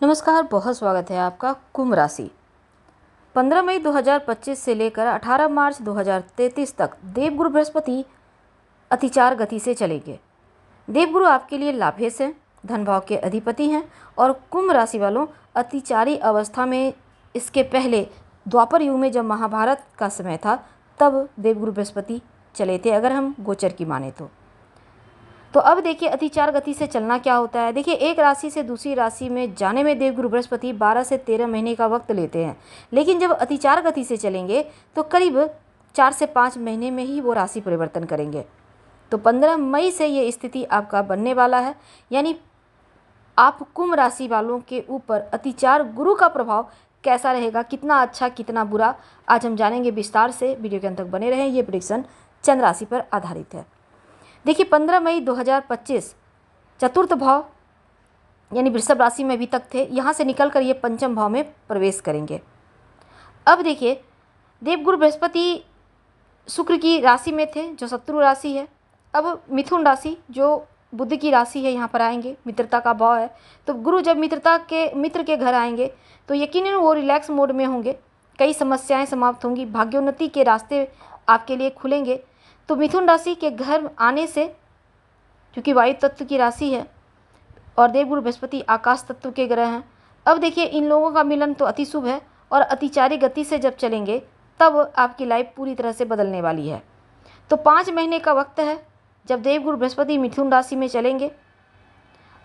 नमस्कार, बहुत स्वागत है आपका। कुंभ राशि 15 मई 2025 से लेकर 18 मार्च 2033 तक देवगुरु बृहस्पति अतिचार गति से चलेंगे। देवगुरु आपके लिए लाभेश हैं, धन भाव के अधिपति हैं और कुंभ राशि वालों अतिचारी अवस्था में इसके पहले द्वापर युग में जब महाभारत का समय था तब देवगुरु बृहस्पति चले थे, अगर हम गोचर की माने तो अब देखिए अतिचार गति से चलना क्या होता है। देखिए एक राशि से दूसरी राशि में जाने में देवगुरु बृहस्पति 12 से 13 महीने का वक्त लेते हैं, लेकिन जब अतिचार गति से चलेंगे तो करीब 4 से 5 महीने में ही वो राशि परिवर्तन करेंगे। तो 15 मई से ये स्थिति आपका बनने वाला है, यानी आप कुंभ राशि वालों के ऊपर अतिचार गुरु का प्रभाव कैसा रहेगा, कितना अच्छा कितना बुरा, आज हम जानेंगे विस्तार से। वीडियो के अंत तक बने रहें। ये प्रेडिक्शन चंद्र राशि पर आधारित है। देखिए 15 मई 2025 चतुर्थ भाव यानी वृषभ राशि में अभी तक थे, यहाँ से निकलकर ये पंचम भाव में प्रवेश करेंगे। अब देखिए देवगुरु बृहस्पति शुक्र की राशि में थे जो शत्रु राशि है। अब मिथुन राशि जो बुध की राशि है यहाँ पर आएंगे, मित्रता का भाव है। तो गुरु जब मित्र के घर आएंगे तो यकीनन वो रिलैक्स मोड में होंगे, कई समस्याएं समाप्त होंगी, भाग्योन्नति के रास्ते आपके लिए खुलेंगे। तो मिथुन राशि के घर आने से, क्योंकि वायु तत्व की राशि है और देवगुरु बृहस्पति आकाश तत्व के ग्रह हैं, अब देखिए इन लोगों का मिलन तो अति शुभ है और अतिचारी गति से जब चलेंगे तब आपकी लाइफ पूरी तरह से बदलने वाली है। तो 5 महीने का वक्त है जब देवगुरु बृहस्पति मिथुन राशि में चलेंगे।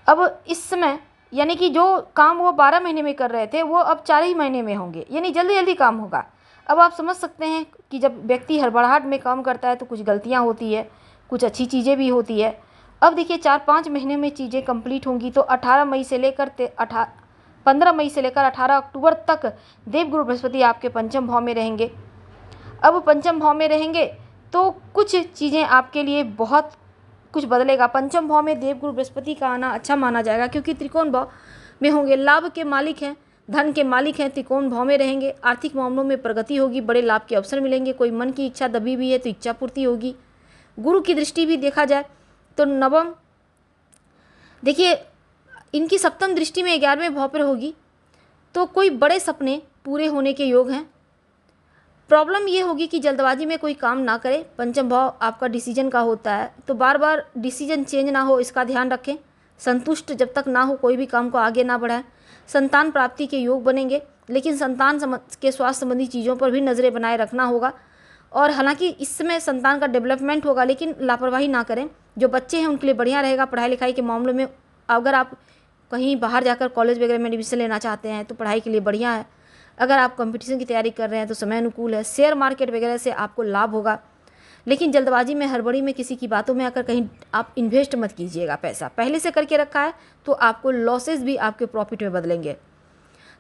अब इस समय यानी कि जो काम वो 12 महीने में कर रहे थे वो अब 4 ही महीने में होंगे, यानी जल्दी जल्दी काम होगा। अब आप समझ सकते हैं कि जब व्यक्ति हड़बड़ाहट में काम करता है तो कुछ गलतियां होती है, कुछ अच्छी चीज़ें भी होती है। अब देखिए 4-5 महीने में चीज़ें कंप्लीट होंगी। तो 15 मई से लेकर 18 अक्टूबर तक देवगुरु बृहस्पति आपके पंचम भाव में रहेंगे। अब पंचम भाव में रहेंगे तो कुछ चीज़ें आपके लिए बहुत कुछ बदलेगा। पंचम भाव में देवगुरु बृहस्पति का आना अच्छा माना जाएगा, क्योंकि त्रिकोण भाव में होंगे, लाभ के मालिक हैं, धन के मालिक हैं, त्रिकोण भाव में रहेंगे। आर्थिक मामलों में प्रगति होगी, बड़े लाभ के अवसर मिलेंगे। कोई मन की इच्छा दबी हुई है तो इच्छा पूर्ति होगी। गुरु की दृष्टि भी देखा जाए तो नवम, देखिए इनकी सप्तम दृष्टि में 11वें भाव पर होगी, तो कोई बड़े सपने पूरे होने के योग हैं। प्रॉब्लम ये होगी कि जल्दबाजी में कोई काम ना करें। पंचम भाव आपका डिसीजन का होता है, तो बार बार डिसीजन चेंज ना हो इसका ध्यान रखें। संतुष्ट जब तक ना हो कोई भी काम को आगे ना बढ़ाएं। संतान प्राप्ति के योग बनेंगे, लेकिन संतान के स्वास्थ्य संबंधी चीज़ों पर भी नज़रें बनाए रखना होगा। और हालांकि इस समय संतान का डेवलपमेंट होगा, लेकिन लापरवाही ना करें। जो बच्चे हैं उनके लिए बढ़िया रहेगा पढ़ाई लिखाई के मामलों में। अगर आप कहीं बाहर जाकर कॉलेज वगैरह में एडमिशन लेना चाहते हैं तो पढ़ाई के लिए बढ़िया है। अगर आप कंपटीशन की तैयारी कर रहे हैं तो समय अनुकूल है। शेयर मार्केट वगैरह से आपको लाभ होगा, लेकिन जल्दबाजी में हड़बड़ी में किसी की बातों में आकर कहीं आप इन्वेस्ट मत कीजिएगा। पैसा पहले से करके रखा है तो आपको लॉसेस भी आपके प्रॉफिट में बदलेंगे।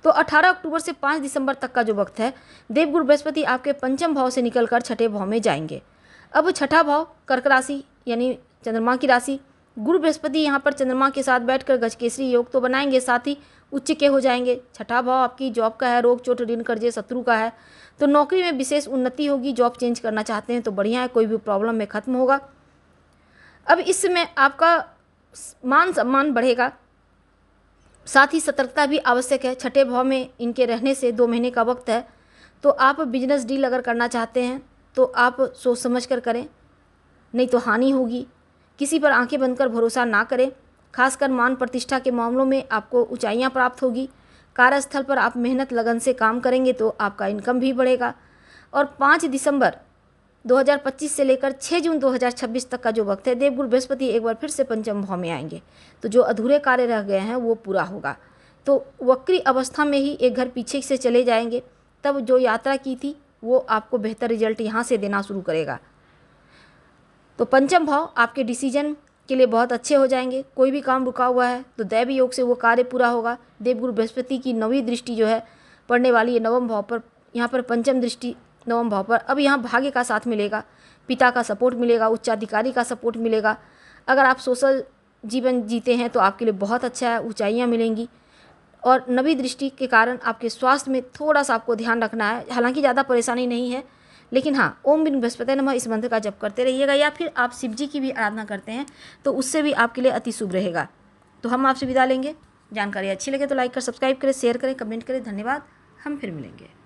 तो 18 अक्टूबर से 5 दिसंबर तक का जो वक्त है, देवगुरु बृहस्पति आपके पंचम भाव से निकलकर छठे भाव में जाएंगे। अब छठा भाव कर्क राशि यानी चंद्रमा की राशि, गुरु बृहस्पति यहाँ पर चंद्रमा के साथ बैठकर गजकेसरी योग तो बनाएंगे, साथ ही उच्च के हो जाएंगे। छठा भाव आपकी जॉब का है, रोग चोट ऋण कर्जे शत्रु का है, तो नौकरी में विशेष उन्नति होगी। जॉब चेंज करना चाहते हैं तो बढ़िया है, कोई भी प्रॉब्लम में खत्म होगा। अब इस समय आपका मान सम्मान बढ़ेगा, साथ ही सतर्कता भी आवश्यक है। छठे भाव में इनके रहने से 2 महीने का वक्त है, तो आप बिजनेस डील अगर करना चाहते हैं तो आप सोच समझ कर करें, नहीं तो हानि होगी। किसी पर आंखें बंद कर भरोसा ना करें। खासकर मान प्रतिष्ठा के मामलों में आपको ऊंचाइयां प्राप्त होगी। कार्यस्थल पर आप मेहनत लगन से काम करेंगे तो आपका इनकम भी बढ़ेगा। और 5 दिसंबर 2025 से लेकर 6 जून 2026 तक का जो वक्त है, देवगुरु बृहस्पति एक बार फिर से पंचम भाव में आएंगे, तो जो अधूरे कार्य रह गए हैं वो पूरा होगा। तो वक्री अवस्था में ही एक घर पीछे से चले जाएंगे, तब जो यात्रा की थी वो आपको बेहतर रिजल्ट यहाँ से देना शुरू करेगा। तो पंचम भाव आपके डिसीजन के लिए बहुत अच्छे हो जाएंगे। कोई भी काम रुका हुआ है तो दैवी योग से वो कार्य पूरा होगा। देवगुरु बृहस्पति की 9वीं दृष्टि जो है पड़ने वाली है नवम भाव पर, यहाँ पर पंचम दृष्टि नवम भाव पर। अब यहाँ भाग्य का साथ मिलेगा, पिता का सपोर्ट मिलेगा, उच्चाधिकारी का सपोर्ट मिलेगा। अगर आप सोशल जीवन जीते हैं तो आपके लिए बहुत अच्छा है, ऊंचाइयाँ मिलेंगी। और 9वीं दृष्टि के कारण आपके स्वास्थ्य में थोड़ा सा आपको ध्यान रखना है। हालांकि ज़्यादा परेशानी नहीं है, लेकिन हाँ, ओम बिन बृहस्पति नमः इस मंत्र का जप करते रहिएगा, या फिर आप शिव जी की भी आराधना करते हैं तो उससे भी आपके लिए अति शुभ रहेगा। तो हम आपसे विदा लेंगे। जानकारी अच्छी लगे तो लाइक कर, सब्सक्राइब करें, शेयर करें, कमेंट करें। धन्यवाद। हम फिर मिलेंगे।